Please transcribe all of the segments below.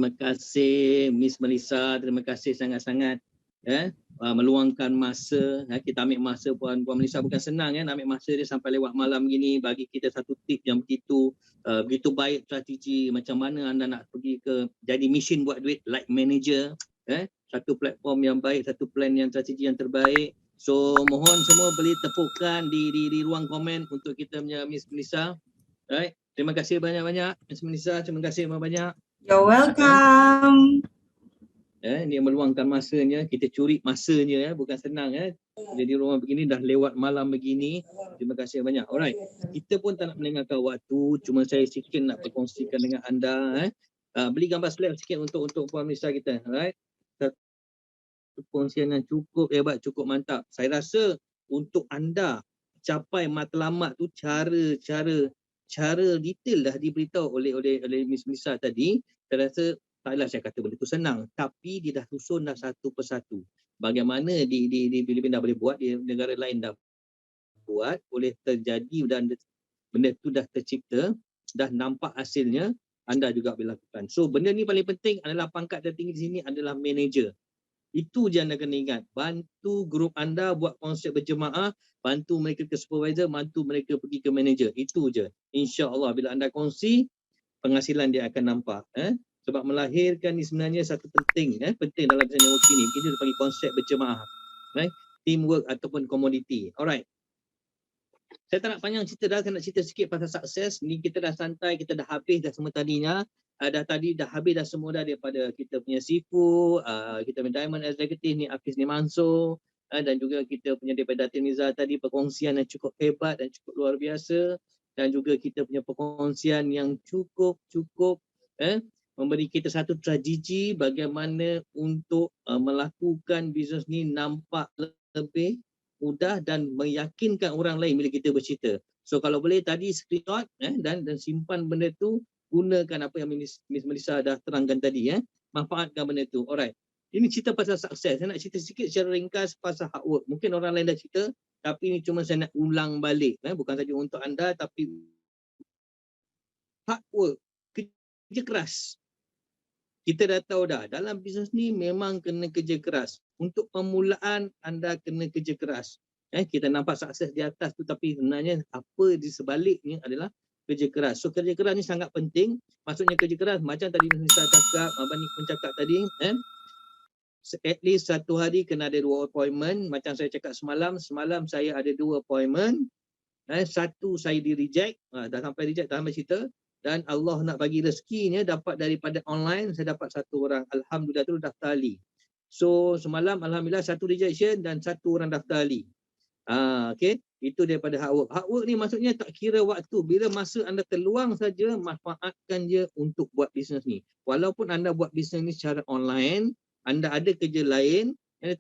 Terima kasih Miss Melissa, terima kasih sangat-sangat meluangkan masa. Kita ambil masa Puan Melissa bukan senang nak ambil masa dia sampai lewat malam gini bagi kita satu tip yang begitu baik strategi macam mana anda nak pergi ke jadi mesin buat duit like manager, satu platform yang baik, satu plan yang strategi yang terbaik. So mohon semua beri tepukan di ruang komen untuk kita punya Miss Melissa. Right. Terima kasih banyak-banyak Miss Melissa, terima kasih banyak-banyak. You're welcome. Dia meluangkan masanya, kita curi masanya, bukan senang. Jadi rumah begini dah lewat malam begini. Terima kasih banyak. Alright, kita pun tak nak mendengarkan waktu, cuma saya sikit nak berkongsikan dengan anda. Beli gambar slide sikit untuk Puan Melissa kita. Alright, perkongsian yang cukup hebat, cukup mantap. Saya rasa untuk anda capai matlamat tu cara detail dah diberitahu oleh Miss Melissa tadi. Saya rasa taklah saya kata benda tu senang, tapi dia dah susun dah satu persatu. Bagaimana di Filipina dah boleh buat, di negara lain dah buat, boleh terjadi dan benda tu dah tercipta, dah nampak hasilnya, anda juga boleh lakukan. So benda ni paling penting adalah pangkat tertinggi di sini adalah manager. Itu je anda kena ingat. Bantu grup anda buat konsep berjemaah, bantu mereka ke supervisor, bantu mereka pergi ke manager. Itu je. InsyaAllah bila anda kongsi, penghasilan dia akan nampak. Sebab melahirkan ni sebenarnya satu penting dalam business networking ni. Ini dipanggil konsep berjemaah. Teamwork ataupun komoditi. Alright. Saya tak nak panjang cerita dah, saya nak cerita sikit pasal sukses. Ni kita dah santai, kita dah habis dah semua tadinya. Dah habis dah semua dah daripada kita punya Sifu, kita punya Diamond Executive ni Hafiz ni Mansur, dan juga kita punya daripada Datin Nizar tadi perkongsian yang cukup hebat dan cukup luar biasa, dan juga kita punya perkongsian yang cukup memberi kita satu strategi bagaimana untuk melakukan bisnes ni nampak lebih mudah dan meyakinkan orang lain bila kita bercerita. So kalau boleh tadi screenshot dan simpan benda tu, gunakan apa yang Miss Melissa dah terangkan tadi. Manfaatkan benda tu. Alright. Ini cerita pasal sukses. Saya nak cerita sikit secara ringkas pasal hard work. Mungkin orang lain dah cerita, tapi ini cuma saya nak ulang balik. Bukan saja untuk anda, tapi hard work, kerja keras. Kita dah tahu dah, dalam bisnes ni memang kena kerja keras. Untuk permulaan, anda kena kerja keras. Kita nampak sukses di atas tu, tapi sebenarnya apa di sebaliknya adalah kerja keras. So kerja keras ni sangat penting. Maksudnya kerja keras, macam tadi Nisa cakap, Abang Nik pun cakap tadi, at least satu hari kena ada 2 appointment. Macam saya cakap semalam saya ada 2 appointment. Satu saya di reject, dah sampai reject, dah sampai cerita. Dan Allah nak bagi rezekinya dapat daripada online, saya dapat satu orang. Alhamdulillah tu daftar ahli. So semalam Alhamdulillah satu rejection dan satu orang daftar ahli. Okay. Itu daripada hard work. Hard work ni maksudnya tak kira waktu. Bila masa anda terluang saja, manfaatkan je untuk buat bisnes ni. Walaupun anda buat bisnes ni secara online, anda ada kerja lain, dia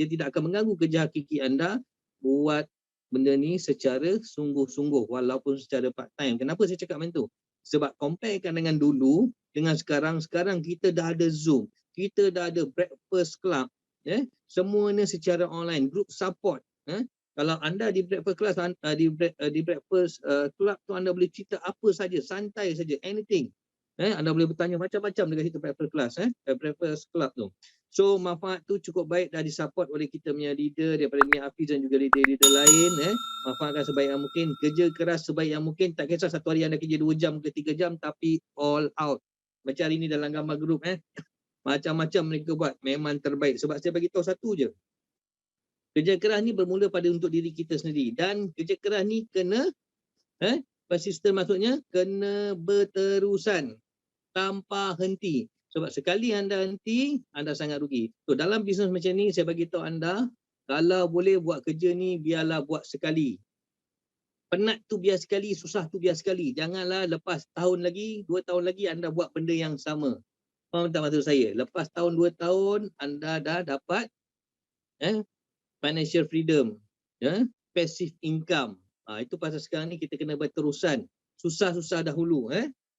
tidak akan mengganggu kerja hakiki anda. Buat benda ni secara sungguh-sungguh walaupun secara part time. Kenapa saya cakap macam tu? Sebab comparekan dengan dulu dengan sekarang kita dah ada Zoom, kita dah ada breakfast club, semuanya secara online, group support. Kalau anda di breakfast class, di breakfast club tu anda boleh cerita apa saja, santai saja, anything. Anda boleh bertanya macam-macam dekat situ breakfast club tu. So manfaat tu cukup baik dah disupport oleh kita punya leader daripada Mia Hafiz dan juga leader-leader lain. Manfaatkan sebaik yang mungkin, kerja keras sebaik yang mungkin. Tak kisah satu hari anda kerja 2 jam ke 3 jam, tapi all out. Macam hari ni dalam gambar grup, macam-macam mereka buat, memang terbaik. Sebab saya bagi tahu satu je, kerja keras ni bermula pada untuk diri kita sendiri. Dan kerja keras ni kena persisten, maksudnya kena berterusan tanpa henti. Sebab sekali anda henti, anda sangat rugi. So dalam bisnes macam ni, saya bagi tahu anda, kalau boleh buat kerja ni, biarlah buat sekali. Penat tu biar sekali, susah tu biar sekali. Janganlah lepas tahun lagi, 2 tahun lagi anda buat benda yang sama. Faham tak maksud saya? Lepas tahun 2 tahun, anda dah dapat financial freedom, passive income. Itu pasal sekarang ni kita kena berterusan. Susah-susah dahulu,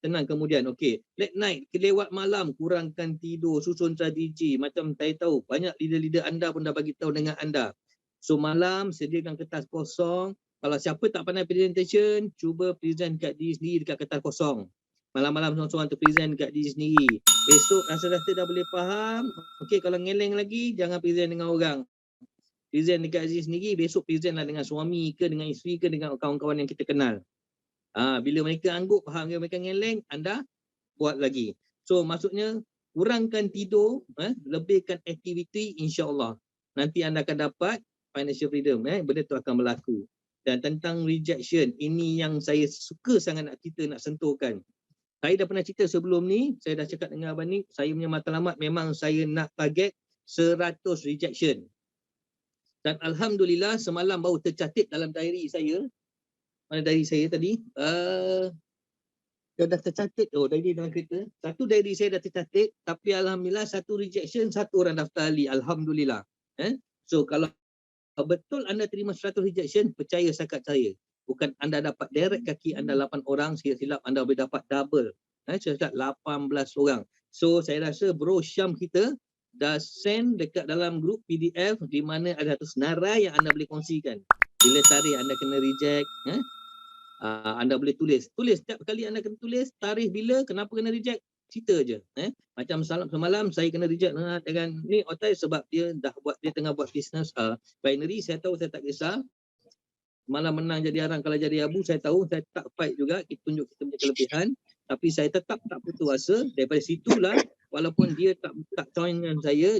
tenang kemudian. Okey, late night, kelewat malam, kurangkan tidur, susun strategi. Macam saya tahu, banyak leader-leader anda pun dah bagi tahu dengan anda. So malam, sediakan kertas kosong. Kalau siapa tak pandai presentation, cuba present kat diri sendiri dekat kertas kosong. malam-malam seorang-seorang tu present dekat diri sendiri. Esok rasa-rasa dah boleh faham, okey kalau ngeleng lagi jangan present dengan orang. Present dekat diri sendiri, besok present lah dengan suami ke, dengan isteri ke, dengan kawan-kawan yang kita kenal. Bila mereka angguk, faham ke mereka ngeleng, anda buat lagi. So maksudnya kurangkan tidur, lebihkan aktiviti, insya-Allah nanti anda akan dapat financial freedom. Benda tu akan berlaku. Dan tentang rejection, ini yang saya suka sangat nak sentuhkan. Saya dah pernah cerita sebelum ni, saya dah cakap dengan abang ni, saya punya matlamat memang saya nak target 100 rejection. Dan alhamdulillah semalam baru tercatat dalam diary saya. Mana diary saya tadi? Dah tercatat diary dalam kereta. Satu diary saya dah tercatat, tapi alhamdulillah satu rejection, satu orang daftar ahli. Alhamdulillah. So kalau betul anda terima 100 rejection, percaya sakat saya. Bukan anda dapat direct kaki anda 8 orang, silap anda boleh dapat double. Saya cakap 18 orang. So saya rasa Bro Syam kita dah send dekat dalam grup PDF di mana ada satu senarai yang anda boleh kongsikan. Bila tarikh anda kena reject, anda boleh tulis setiap kali anda kena tulis tarikh bila, kenapa kena reject, cerita je. Macam semalam saya kena reject dengan ni Otai sebab dia tengah buat bisnes binary. Saya tahu saya tak kisah, malam menang jadi arang, kalau jadi abu saya tahu, saya tak fight juga, kita tunjuk kita punya kelebihan, tapi saya tetap tak putus asa. Daripada situlah, walaupun dia tak join dengan saya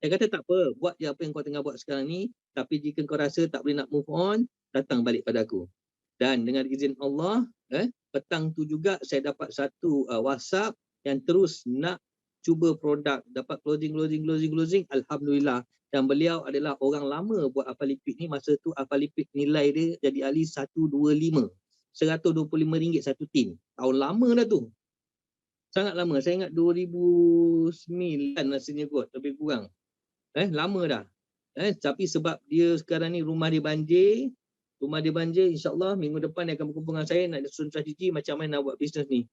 kata tak apa, buat je apa yang kau tengah buat sekarang ni, tapi jika kau rasa tak boleh nak move on, datang balik pada aku. Dan dengan izin Allah, petang tu juga saya dapat satu WhatsApp yang terus nak cuba produk, dapat closing. Alhamdulillah. Dan beliau adalah orang lama buat Alphalipid ni. Masa tu Alphalipid nilai dia jadi ahli 125. RM125 satu tim. Tahun lama dah tu. Sangat lama. Saya ingat 2009 rasanya kot, lebih kurang. Lama dah. Tapi sebab dia sekarang ni rumah dia banjir, insyaAllah minggu depan dia akan berkumpul dengan saya nak susun strategi macam mana nak buat bisnes ni.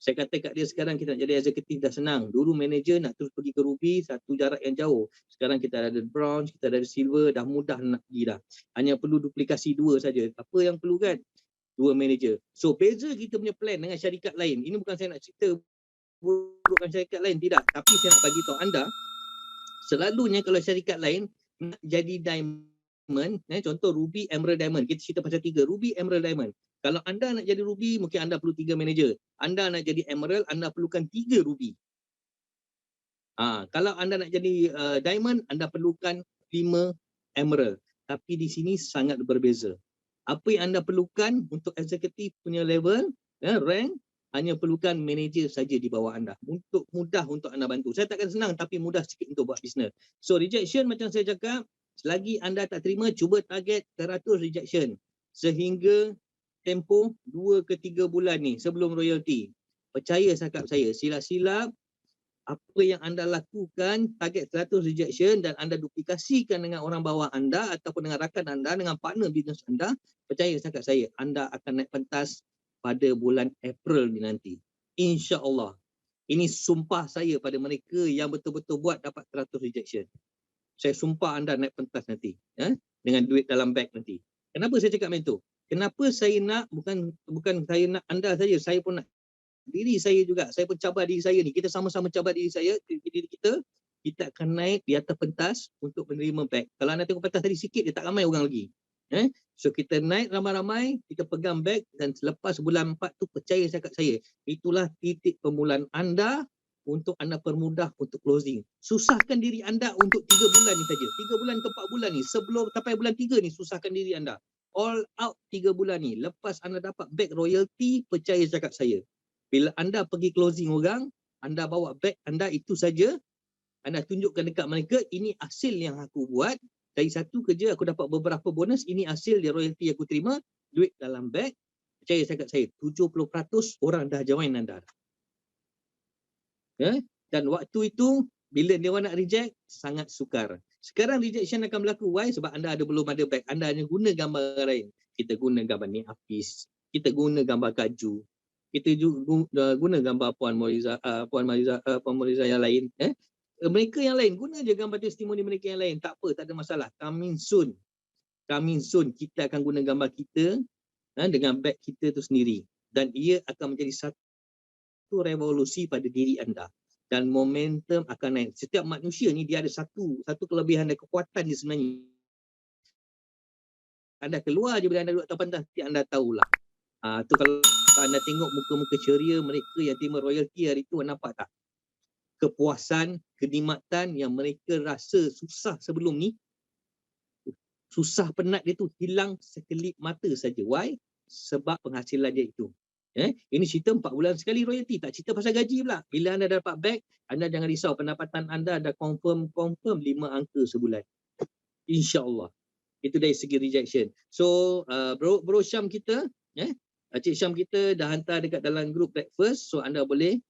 Saya kata kat dia sekarang kita nak jadi eksekutif dah senang. Dulu manager nak terus pergi ke Ruby, satu jarak yang jauh. Sekarang kita ada bronze, kita ada silver, dah mudah nak pergi dah. Hanya perlu duplikasi 2 saja. Apa yang perlu kan? 2 manager. So beza kita punya plan dengan syarikat lain. Ini bukan saya nak cerita burukkan syarikat lain, tidak. Tapi saya nak bagi tahu anda, selalunya kalau syarikat lain nak jadi diamond, contoh Ruby, Emerald, Diamond. Kita cerita pasal 3, Ruby, Emerald, Diamond. Kalau anda nak jadi Ruby, mungkin anda perlu 3 manager. Anda nak jadi Emerald, anda perlukan 3 Ruby. Kalau anda nak jadi Diamond, anda perlukan 5 Emerald. Tapi di sini sangat berbeza. Apa yang anda perlukan untuk eksekutif punya level, rank, hanya perlukan manager saja di bawah anda. Untuk mudah untuk anda bantu. Saya takkan senang, tapi mudah sikit untuk buat bisnes. So rejection macam saya cakap, selagi anda tak terima, cuba target 100 rejection. Sehingga tempoh 2 ke 3 bulan ni sebelum royalty. Percaya cakap saya, silap-silap apa yang anda lakukan, target 100 rejection dan anda duplikasikan dengan orang bawah anda ataupun dengan rakan anda, dengan partner bisnes anda, percaya cakap saya, anda akan naik pentas pada bulan April ni nanti. InsyaAllah. Ini sumpah saya pada mereka yang betul-betul buat dapat 100 rejection. Saya sumpah anda naik pentas nanti. Dengan duit dalam beg nanti. Kenapa saya cakap macam tu? Kenapa saya nak, bukan saya nak anda saja, saya pun nak diri saya juga. Saya pun cabar diri saya ni. Kita sama-sama cabar diri saya, diri kita. Kita akan naik di atas pentas untuk menerima beg. Kalau anda tengok pentas tadi sikit, dia tak ramai orang lagi. So kita naik ramai-ramai, kita pegang beg dan selepas bulan 4 tu, percaya cakap saya, itulah titik permulaan anda untuk anda permudah untuk closing. Susahkan diri anda untuk 3 bulan ni saja. 3 bulan ke 4 bulan ni. Sebelum sampai bulan 3 ni, susahkan diri anda. All out 3 bulan ni. Lepas anda dapat beg royalty, percaya cakap saya. Bila anda pergi closing orang, anda bawa beg anda itu saja, anda tunjukkan dekat mereka, ini hasil yang aku buat. Dari satu kerja aku dapat beberapa bonus, ini hasil dia royalty aku terima, duit dalam beg. Percaya cakap saya, 70% orang dah join anda. Dan waktu itu, bila dia orang nak reject, sangat sukar. Sekarang rejection akan berlaku. Why? Sebab anda belum ada beg. Anda hanya guna gambar lain. Kita guna gambar ni Hafiz. Kita guna gambar Kaju. Kita guna gambar Puan Moriza yang lain. Mereka yang lain, guna je gambar testimoni mereka yang lain. Tak apa, tak ada masalah. Coming soon. Kita akan guna gambar kita dengan beg kita tu sendiri. Dan ia akan menjadi satu satu revolusi pada diri anda dan momentum akan naik. Setiap manusia ni dia ada satu kelebihan dan kekuatan dia sebenarnya. Anda keluar je bila anda duduk atas pentas, anda tahulah. Tu kalau anda tengok muka-muka ceria mereka yang terima royalty hari tu, nampak tak? Kepuasan, kenikmatan yang mereka rasa susah sebelum ni, susah penat dia tu hilang sekelip mata saja. Why? Sebab penghasilan dia itu. Ini cerita 4 bulan sekali royalty, tak cerita pasal gaji pula. Bila anda dapat beg, anda jangan risau, pendapatan anda dah confirm 5 angka sebulan. InsyaAllah. Itu dari segi rejection. So bro Syam kita, Cik Syam kita dah hantar dekat dalam group breakfast, so anda boleh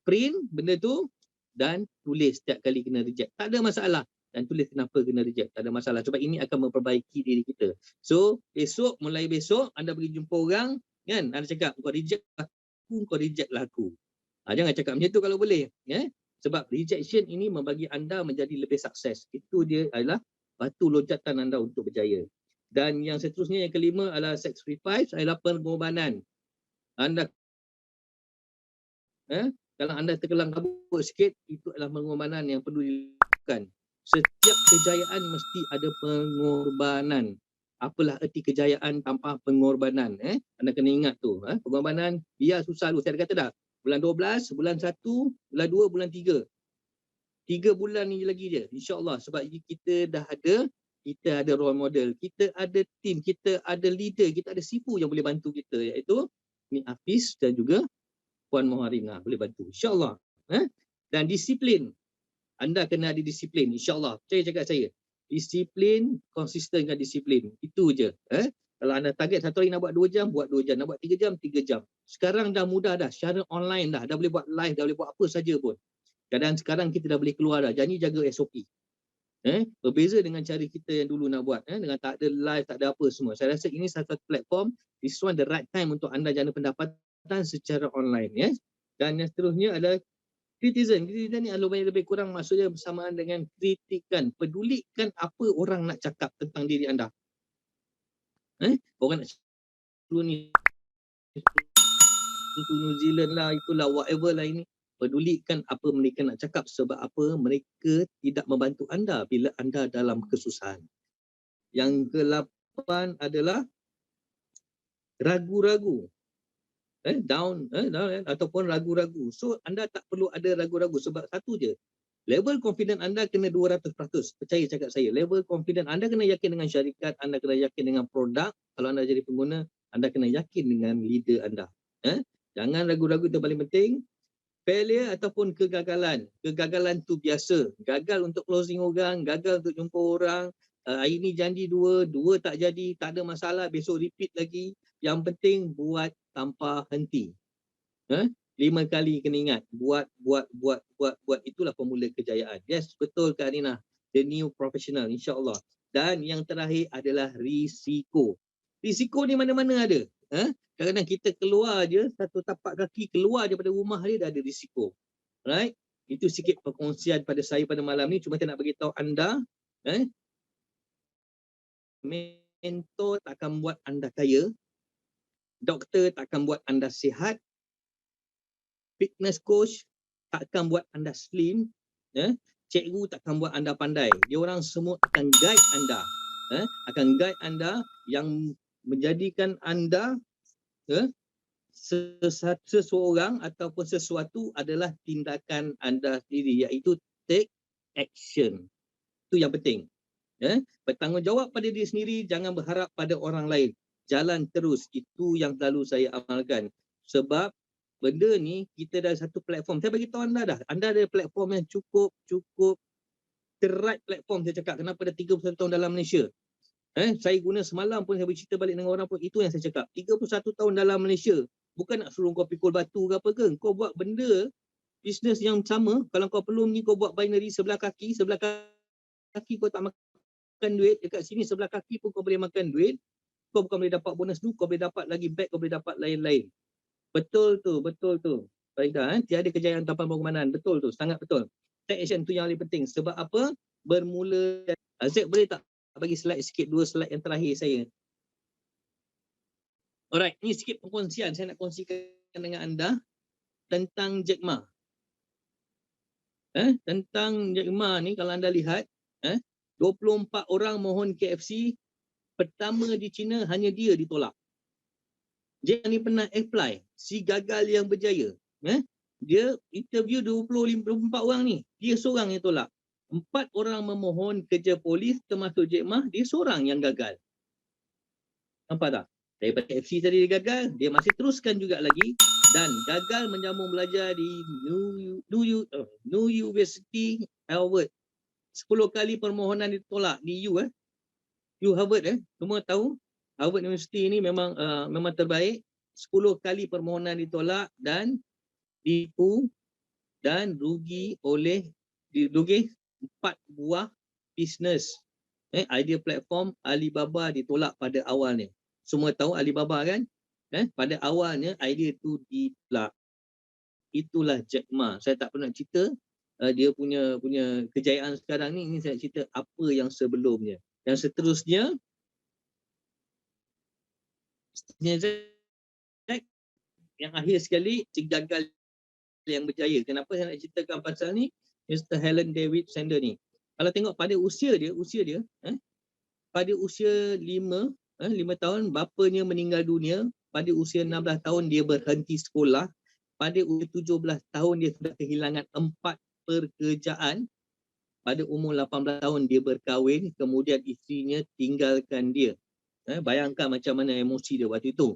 print benda tu dan tulis setiap kali kena reject. Tak ada masalah. Dan tulis kenapa kena reject. Tak ada masalah. Sebab ini akan memperbaiki diri kita. So mulai besok anda pergi jumpa orang, kan? Anda cakap kau reject aku, kau reject lah aku. Jangan cakap macam tu kalau boleh. Sebab rejection ini membagi anda menjadi lebih sukses. Itu dia adalah batu loncatan anda untuk berjaya. Dan yang seterusnya, yang kelima adalah sacrifice, adalah pengorbanan. Anda kalau anda terkelang kabut sikit, itu adalah pengorbanan yang perlu dilakukan. Setiap kejayaan mesti ada pengorbanan. Apalah erti kejayaan tanpa pengorbanan? Anda kena ingat tu. Pengorbanan biar susah dulu. Saya dah kata dah. Bulan 12, bulan 1, bulan 2, bulan 3. 3 bulan ni lagi je. InsyaAllah. Sebab kita dah ada role model. Kita ada team. Kita ada leader. Kita ada sifu yang boleh bantu kita. Iaitu Ni Hafiz dan juga Puan Moharina. Boleh bantu. InsyaAllah. Dan disiplin. Anda kena ada disiplin. InsyaAllah. Percaya cakap saya. Disiplin, konsisten dengan disiplin. Itu je. Kalau anda target satu hari nak buat 2 jam, buat 2 jam. Nak buat 3 jam, 3 jam. Sekarang dah mudah dah. Secara online dah. Dah boleh buat live, dah boleh buat apa saja pun. Kadang sekarang kita dah boleh keluar dah. Jangan jaga SOP. Berbeza dengan cara kita yang dulu nak buat. Dengan tak ada live, tak ada apa semua. Saya rasa ini satu platform. This one the right time untuk anda jana pendapatan secara online. Dan yang seterusnya adalah criticism. Criticism ni lebih kurang maksudnya bersamaan dengan kritikan. Pedulikan apa orang nak cakap tentang diri anda. Orang nak cakap ni itu New Zealand lah, itulah whatever lah ini. Pedulikan apa mereka nak cakap, sebab apa mereka tidak membantu anda bila anda dalam kesusahan. Yang ke-8 adalah ragu-ragu. Down ataupun ragu-ragu. So anda tak perlu ada ragu-ragu sebab satu je. Level confident anda kena 200%. Percaya cakap saya. Level confident anda kena yakin dengan syarikat, anda kena yakin dengan produk. Kalau anda jadi pengguna, anda kena yakin dengan leader anda. Jangan ragu-ragu, itu paling penting. Failure ataupun kegagalan. Kegagalan tu biasa. Gagal untuk closing orang, gagal untuk jumpa orang. Hari ni janji 2 tak jadi, tak ada masalah, besok repeat lagi. Yang penting buat tanpa henti. 5 kali kena ingat. Buat. Itulah formula kejayaan. Yes, betul Kak Nina. The new professional, insyaAllah. Dan yang terakhir adalah risiko. Risiko ni mana-mana ada. Kadang-kadang kita keluar je, satu tapak kaki keluar je pada rumah dia, dah ada risiko. Right? Itu sikit perkongsian pada saya pada malam ni. Cuma saya nak beritahu anda, mentor tak akan buat anda kaya, doktor tak akan buat anda sihat, fitness coach tak akan buat anda slim, cikgu tak akan buat anda pandai. Dia orang semua akan guide anda. Akan guide anda yang menjadikan anda seseorang ataupun sesuatu adalah tindakan anda sendiri, iaitu take action. Itu yang penting. Bertanggungjawab pada diri sendiri, jangan berharap pada orang lain. Jalan terus. Itu yang selalu saya amalkan. Sebab benda ni kita dah satu platform. Saya bagi tahu anda dah. Anda ada platform yang cukup the right platform. Saya cakap kenapa dah 31 tahun dalam Malaysia. Saya guna semalam pun, saya bercerita balik dengan orang pun, itu yang saya cakap. 31 tahun dalam Malaysia. Bukan nak suruh kau pikul batu ke apa ke. Kau buat benda, bisnes yang sama. Kalau kau belum ni, kau buat binary sebelah kaki kau tak makan duit. Dekat sini sebelah kaki pun kau boleh makan duit. Kau bukan boleh dapat bonus dulu, kau boleh dapat lagi back, kau boleh dapat lain-lain. Betul tu. Faedah, tiada kejayaan tanpa pengorbanan. Betul tu, sangat betul. Take action tu yang paling penting. Sebab apa? Bermula. Azek boleh tak bagi slide sikit, 2 slide yang terakhir saya. Alright, ni sikit perkongsian saya nak kongsikan dengan anda. tentang Jack Ma. Tentang Jack Ma ni kalau anda lihat, 24 orang mohon KFC, pertama di China hanya dia ditolak. Jack ni pernah apply, si gagal yang berjaya. Dia interview 24 orang ni, dia seorang yang tolak. 4 orang memohon kerja polis termasuk Jack Ma, dia seorang yang gagal. Nampak tak? Daripada KFC tadi dia gagal, dia masih teruskan juga lagi dan gagal menyambung belajar di New University Harvard. 10 kali permohonan ditolak di U Harvard. Semua tahu Harvard University ni memang terbaik. 10 kali permohonan ditolak dan dipu dan rugi 4 buah bisnes. Idea platform Alibaba ditolak pada awalnya. Semua tahu Alibaba kan? Pada awalnya idea tu ditolak. Itulah Jack Ma. Saya tak pernah cerita dia punya kejayaan sekarang ni. Ini saya cerita apa yang sebelumnya. Yang seterusnya Jack, yang akhir sekali si gagal yang berjaya. Kenapa saya nak ceritakan pasal ni? Mr. Helen David Sander ni. Kalau tengok pada usia dia pada usia 5 tahun bapanya meninggal dunia. Pada usia 16 tahun dia berhenti sekolah. Pada usia 17 tahun dia sudah kehilangan 4 pekerjaan. Pada umur 18 tahun dia berkahwin, kemudian isterinya tinggalkan dia. Bayangkan macam mana emosi dia waktu itu.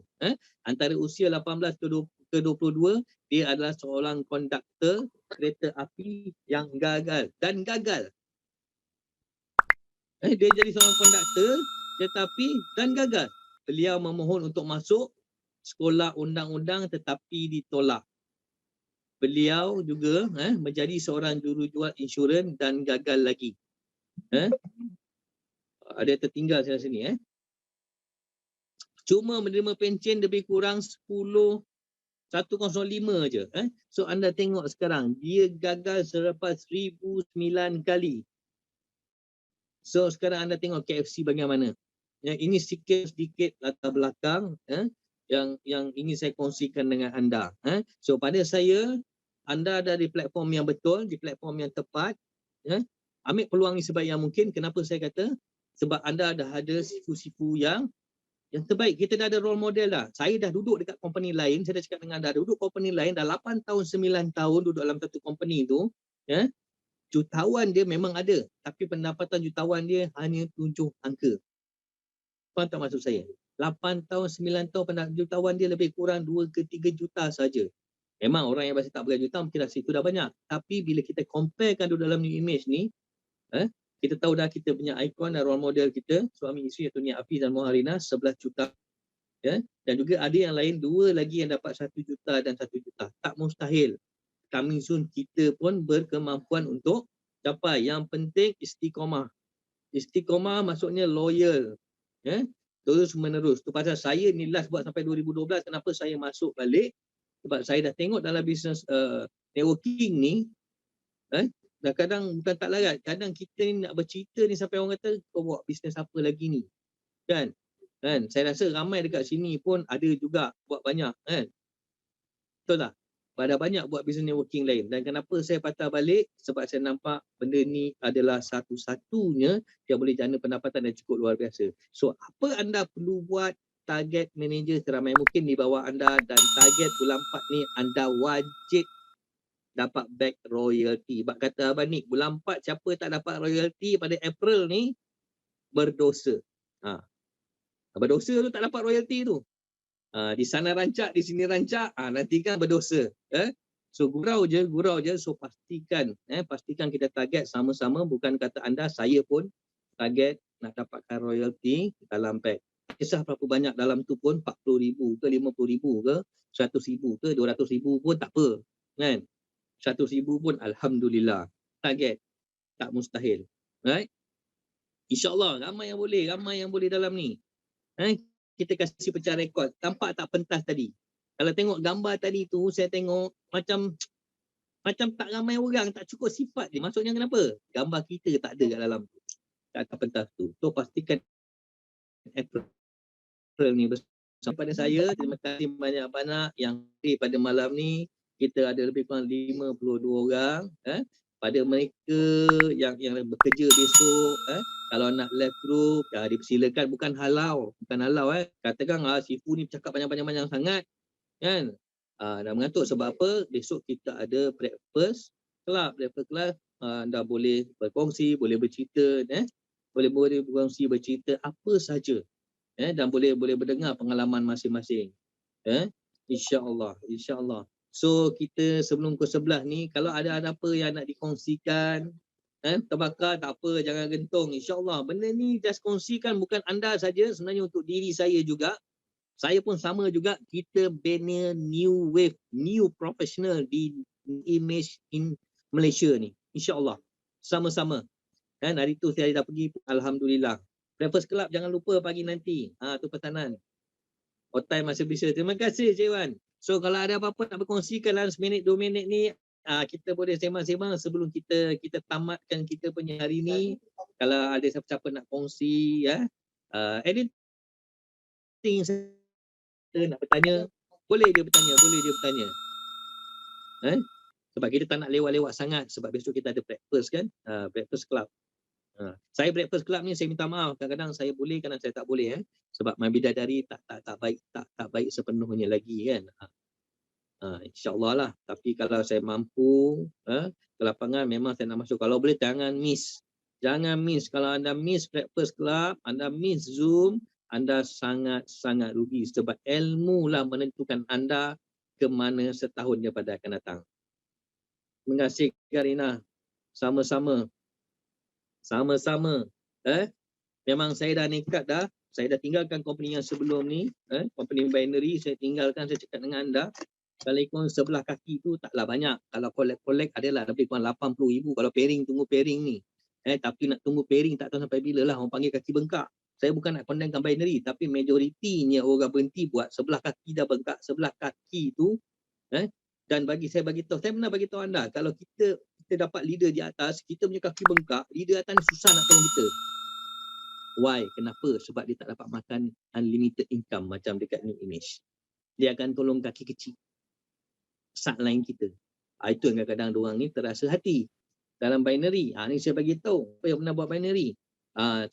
Antara usia 18 ke 22 dia adalah seorang konduktor kereta api yang gagal. Dia jadi seorang konduktor tetapi dan gagal. Beliau memohon untuk masuk sekolah undang-undang tetapi ditolak. Beliau juga menjadi seorang jurujual insurans dan gagal lagi. Ada tertinggal sana sini. Cuma menerima pencen lebih kurang 105 je. So anda tengok sekarang dia gagal selepas 1009 kali. So sekarang anda tengok KFC bagaimana. Ini sedikit latar belakang yang ingin saya kongsikan dengan anda. So pada saya, anda ada di platform yang betul, di platform yang tepat. Ambil peluang ni sebaik yang mungkin. Kenapa saya kata? Sebab anda dah ada sifu-sifu yang terbaik. Kita dah ada role model dah. Saya dah duduk dekat company lain. Saya dah cakap dengan anda, duduk company lain dah 8 tahun, 9 tahun duduk dalam satu company tu. Jutawan dia memang ada. Tapi pendapatan jutawan dia hanya 7 angka. Faham tak maksud saya? 8 tahun, 9 tahun pendapatan jutawan dia lebih kurang 2 ke 3 juta saja. Memang orang yang masih tak berjuta mungkin dah situ dah banyak. Tapi bila kita comparekan dalam new image ni, kita tahu dah kita punya ikon dan role model kita, suami isteri iaitu Nia Afiz dan Moharina 11 juta. Dan juga ada yang lain 2 lagi yang dapat 1 juta dan 1 juta. Tak mustahil. Coming soon kita pun berkemampuan untuk capai. Yang penting istiqomah. Istiqomah maksudnya loyal. Terus menerus. Tu pasal saya ni last buat sampai 2012. Kenapa saya masuk balik? Sebab saya dah tengok dalam bisnes networking ni, dah kadang bukan tak larat. Kadang kita ni nak bercerita ni sampai orang kata, kau buat bisnes apa lagi ni? Kan? Saya rasa ramai dekat sini pun ada juga buat banyak. Betul tak? Ada banyak buat bisnes networking lain. Dan kenapa saya patah balik? Sebab saya nampak benda ni adalah satu-satunya yang boleh jana pendapatan yang cukup luar biasa. So, apa anda perlu buat? Target manager seramai mungkin di bawah anda, dan target bulan 4 ni anda wajib dapat back royalty. Sebab kata Abang Nick, bulan 4 siapa tak dapat royalty pada April ni berdosa. Berdosa tu tak dapat royalty tu. Di sana rancak, di sini rancak, nanti kan berdosa. So gurau je. So pastikan kita target sama-sama. Bukan kata anda, saya pun target nak dapatkan royalty dalam pack. Kisah berapa banyak dalam tu pun 40,000 ke 50,000 ke 100,000 ke 200,000 pun tak apa. Kan? 100,000 pun alhamdulillah. Target. Tak mustahil. Right? InsyaAllah ramai yang boleh dalam ni. Kita kasih pecah rekod. Tampak tak pentas tadi? Kalau tengok gambar tadi tu, saya tengok macam tak ramai orang, tak cukup sifat dia. Maksudnya kenapa? Gambar kita tak ada kat dalam tu. Kat pentas tu. So pastikan April ni bersama pada saya. Terima kasih banyak-banyak yang hadir pada malam ni. kita ada lebih kurang 52 orang. Pada mereka yang bekerja besok, kalau nak left group, dipersilakan, bukan halau. Katakan si Fu ni cakap panjang-panjang sangat, kan? Dah mengantuk sebab apa? Besok kita ada breakfast club. Anda boleh berkongsi, boleh bercerita, boleh berkongsi, bercerita apa saja, dan boleh berdengar pengalaman masing-masing. InsyaAllah. So kita sebelum pukul 11 ni, kalau ada apa yang nak dikongsikan, terbakar tak apa, jangan gentung. InsyaAllah benda ni just kongsikan, bukan anda saja, sebenarnya untuk diri saya juga. Saya pun sama juga, kita bina new wave, new professional di image in Malaysia ni. InsyaAllah. Sama-sama. Hari tu saya dah pergi, Alhamdulillah. Breakfast Club jangan lupa pagi nanti. Tu pesanan. Time masih bisa. Terima kasih Cik Wan. So kalau ada apa-apa nak berkongsikan dalam seminit 2 minit ni, kita boleh sembang-sembang sebelum kita tamatkan kita punya hari ni. Kalau ada siapa-siapa nak kongsi, anything nak bertanya, boleh dia bertanya. Sebab kita tak nak lewat-lewat sangat, sebab besok kita ada breakfast kan, breakfast club. Saya breakfast club ni saya minta maaf, kadang-kadang saya boleh, kadang saya tak boleh, sebab My Bidadari tak baik sepenuhnya lagi kan. InsyaAllah lah. Tapi kalau saya mampu ke lapangan, memang saya nak masuk. Kalau boleh jangan miss. Kalau anda miss breakfast club, anda miss Zoom, anda sangat rugi, sebab ilmu lah menentukan anda ke mana setahun daripada akan datang. Terima kasih Karina. Sama-sama. Memang saya dah nekat dah. Saya dah tinggalkan company yang sebelum ni, company binary saya tinggalkan. Saya cakap dengan anda, kalau ikut sebelah kaki tu taklah banyak. Kalau collect adalah lebih kurang 80,000 kalau tunggu pairing ni. Tapi nak tunggu pairing tak tahu sampai bila lah, orang panggil kaki bengkak. Saya bukan nak condemnkan binary, tapi majoritinya orang berhenti buat sebelah kaki dah bengkak. Sebelah kaki tu, dan saya bagi tahu anda, kalau kita dapat leader di atas, kita punya kaki bengkak, leader atas ni susah nak tolong kita. Why? Kenapa? Sebab dia tak dapat makan unlimited income macam dekat New Image. Dia akan tolong kaki kecil, sideline kita. Itu yang kadang-kadang diorang ni terasa hati. Dalam binary, ni saya bagi tahu, apa yang pernah buat binary.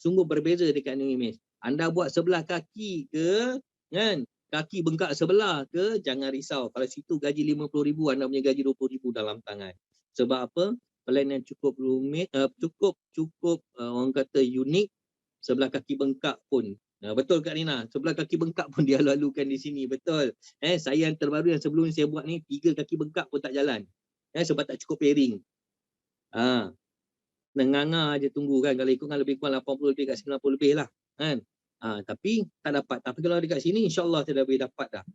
Sungguh berbeza dekat New Image. Anda buat sebelah kaki ke, kan? Kaki bengkak sebelah ke, jangan risau. Kalau situ gaji 50,000, anda punya gaji 20,000 dalam tangan. Sebab apa? Plan yang cukup rumit, cukup orang kata unik. Sebelah kaki bengkak pun. Betul Kak Rina, sebelah kaki bengkak pun dia lalukan di sini. Betul. Saya yang terbaru yang sebelum ni saya buat ni, 3 kaki bengkak pun tak jalan. Sebab tak cukup pairing. Nganga je tunggu kan. Kalau ikutkan lebih kurang 80 lebih kat 90 lebih lah. Kan? Tapi tak dapat. Tapi kalau dekat sini, insyaAllah saya dah boleh dapat dah.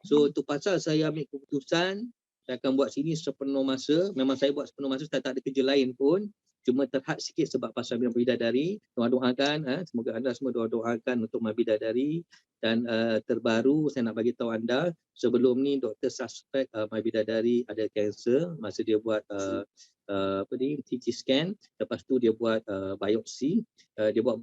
So itu pasal saya ambil keputusan, saya akan buat sini sepenuh masa. Memang saya buat sepenuh masa, saya tak ada kerja lain pun. Cuma terhad sikit sebab pasal My Bidadari. Doakan, semoga anda semua doakan untuk My Bidadari. Dan terbaru saya nak bagi tahu anda, sebelum ni doktor suspek My Bidadari ada kanser masa dia buat CT scan. Lepas tu dia buat biopsi. Dia buat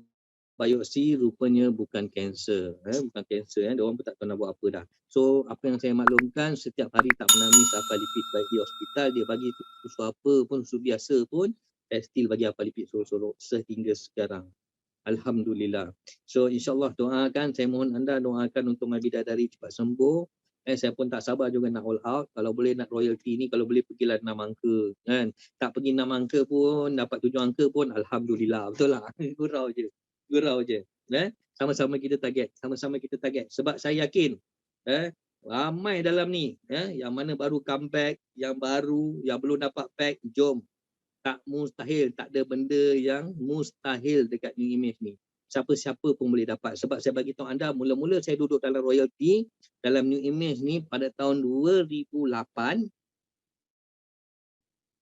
biopsi, rupanya bukan kanser. Bukan kanser. Dia orang pun tak tahu nak buat apa dah. So apa yang saya maklumkan, setiap hari tak pernah miss apa lipid baik di hospital. Dia bagi susu apa pun, susu biasa pun, saya still bagi apa lipid sorok-sorok sehingga sekarang. Alhamdulillah. So insyaAllah doakan, saya mohon anda doakan untuk My Bidadari cepat sembuh. Saya pun tak sabar juga nak all out. Kalau boleh nak royalty ni, kalau boleh pergilah 6 angka. Kan? Tak pergi 6 angka pun, dapat 7 angka pun, Alhamdulillah. Betul lah. Gurau je. Sama-sama kita target. Sebab saya yakin, ramai dalam ni, yang mana baru comeback, yang baru, yang belum dapat pack, jom. Tak mustahil, tak ada benda yang mustahil dekat New Image ni. Siapa-siapa pun boleh dapat. Sebab saya bagi tahu anda, mula-mula saya duduk dalam royalty, dalam New Image ni pada tahun 2008.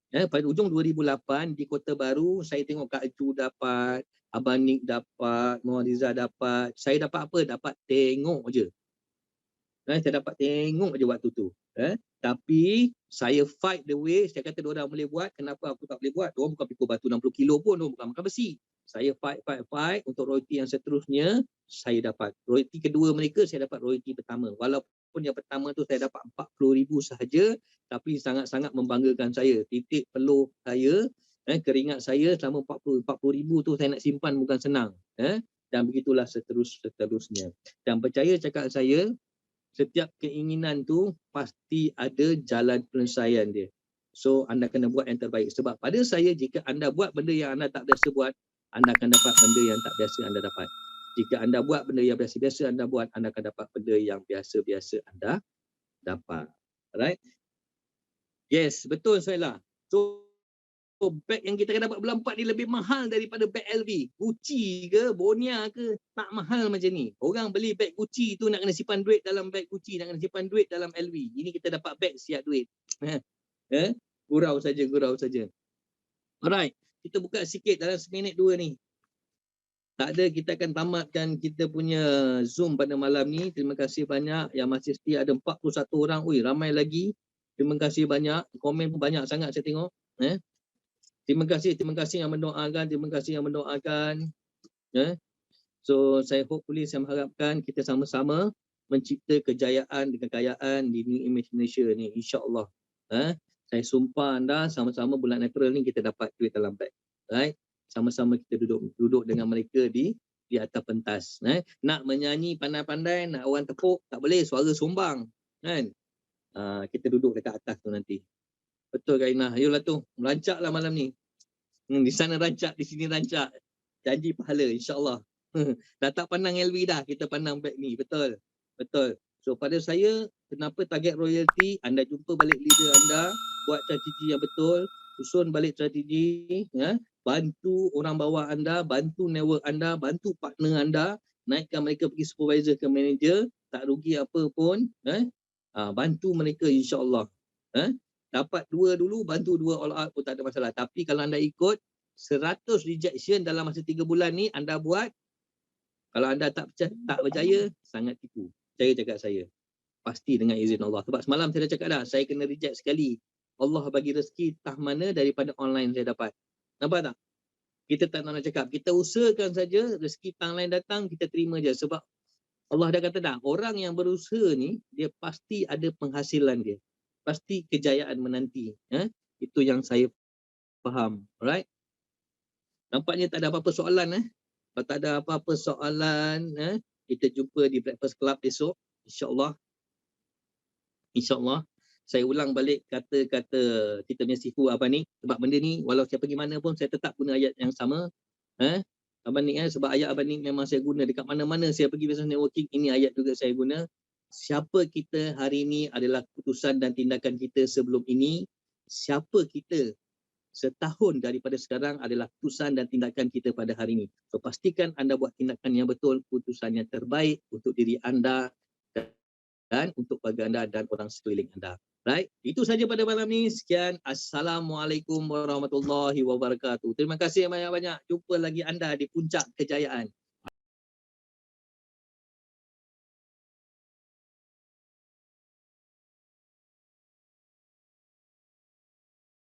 Pada ujung 2008 di Kota Baru, saya tengok Kak Ju dapat, Abang Nick dapat, Muhadiza dapat. Saya dapat apa? Dapat tengok je. Saya dapat tengok je waktu tu. Tapi saya fight the way. Saya kata diorang boleh buat, kenapa aku tak boleh buat? Diorang bukan pikul batu 60 kilo pun, diorang bukan makan besi. Saya fight untuk royalty yang seterusnya saya dapat. Royalty kedua mereka saya dapat royalty pertama. Walaupun yang pertama tu saya dapat 40,000 sahaja, tapi sangat-sangat membanggakan saya. Titik peluh saya, keringat saya selama 40,000 tu saya nak simpan bukan senang. Dan begitulah seterusnya. Dan percaya cakap saya, setiap keinginan tu pasti ada jalan penyelesaian dia. So anda kena buat yang terbaik. Sebab pada saya, jika anda buat benda yang anda tak biasa buat, anda akan dapat benda yang tak biasa anda dapat. Jika anda buat benda yang biasa-biasa anda buat, anda akan dapat benda yang biasa-biasa anda dapat. Alright? Yes, betul Suhaila. So beg yang kita akan dapat bulan 4 ni lebih mahal daripada beg LV. Gucci ke, Bonia ke, tak mahal macam ni. Orang beli beg Gucci tu nak kena simpan duit dalam beg Gucci, nak kena simpan duit dalam LV. Ini kita dapat beg siap duit. Gurau saja. Alright, kita buka sikit dalam seminit dua ni. Tak ada, kita akan tamatkan kita punya Zoom pada malam ni. Terima kasih banyak yang masih setia, ada 41 orang. Ui, ramai lagi. Terima kasih banyak. Komen pun banyak sangat saya tengok. Terima kasih yang mendoakan. So saya hopefully saya mengharapkan kita sama-sama mencipta kejayaan dan kekayaan di New Image Malaysia ni, insya-Allah. Saya sumpah anda, sama-sama bulan April ni kita dapat duit dalam beg. Right? Sama-sama kita duduk dengan mereka di atas pentas. Nak menyanyi pandai-pandai, nak orang tepuk, tak boleh, suara sumbang. Kan? Kita duduk dekat atas tu nanti. Betul Kainah. Ayolah tu, merancaklah malam ni. Di sana rancak, di sini rancak. Janji pahala, insya-Allah. Dah tak pandang LV dah, kita pandang beg ni. Betul. So pada saya, kenapa target royalty? Anda jumpa balik leader anda, buat strategi yang betul, susun balik strategi, bantu orang bawah anda, bantu network anda, bantu partner anda, naikkan mereka pergi supervisor ke manager, tak rugi apa pun, bantu mereka insya-Allah. Dapat 2 dulu, bantu 2 all out pun tak ada masalah. Tapi kalau anda ikut 100 rejection dalam masa 3 bulan ni anda buat, kalau anda tak berjaya, sangat tipu. Saya cakap saya. Pasti dengan izin Allah. Sebab semalam saya dah cakap dah, saya kena reject sekali. Allah bagi rezeki entah mana daripada online saya dapat. Nampak tak? Kita tak nak cakap. Kita usahakan saja, rezeki online datang, kita terima je. Sebab Allah dah kata dah, orang yang berusaha ni, dia pasti ada penghasilan dia. Pasti kejayaan menanti. Itu yang saya faham. Alright? Nampaknya tak ada apa-apa soalan. Kalau tak ada apa-apa soalan, kita jumpa di Breakfast Club esok. InsyaAllah. Saya ulang balik kata-kata kita punya sifu Abang Nik. Sebab benda ni, walau saya pergi mana pun, saya tetap guna ayat yang sama. Abang Nik, sebab ayat Abang Nik memang saya guna. Dekat mana-mana saya pergi business networking, ini ayat juga saya guna. Siapa kita hari ini adalah keputusan dan tindakan kita sebelum ini. Siapa kita setahun daripada sekarang adalah keputusan dan tindakan kita pada hari ini. So pastikan anda buat tindakan yang betul, keputusan yang terbaik untuk diri anda dan untuk keluarga anda dan orang sekeliling anda. Right? Itu saja pada malam ni. Sekian. Assalamualaikum warahmatullahi wabarakatuh. Terima kasih banyak-banyak. Jumpa lagi anda di puncak kejayaan.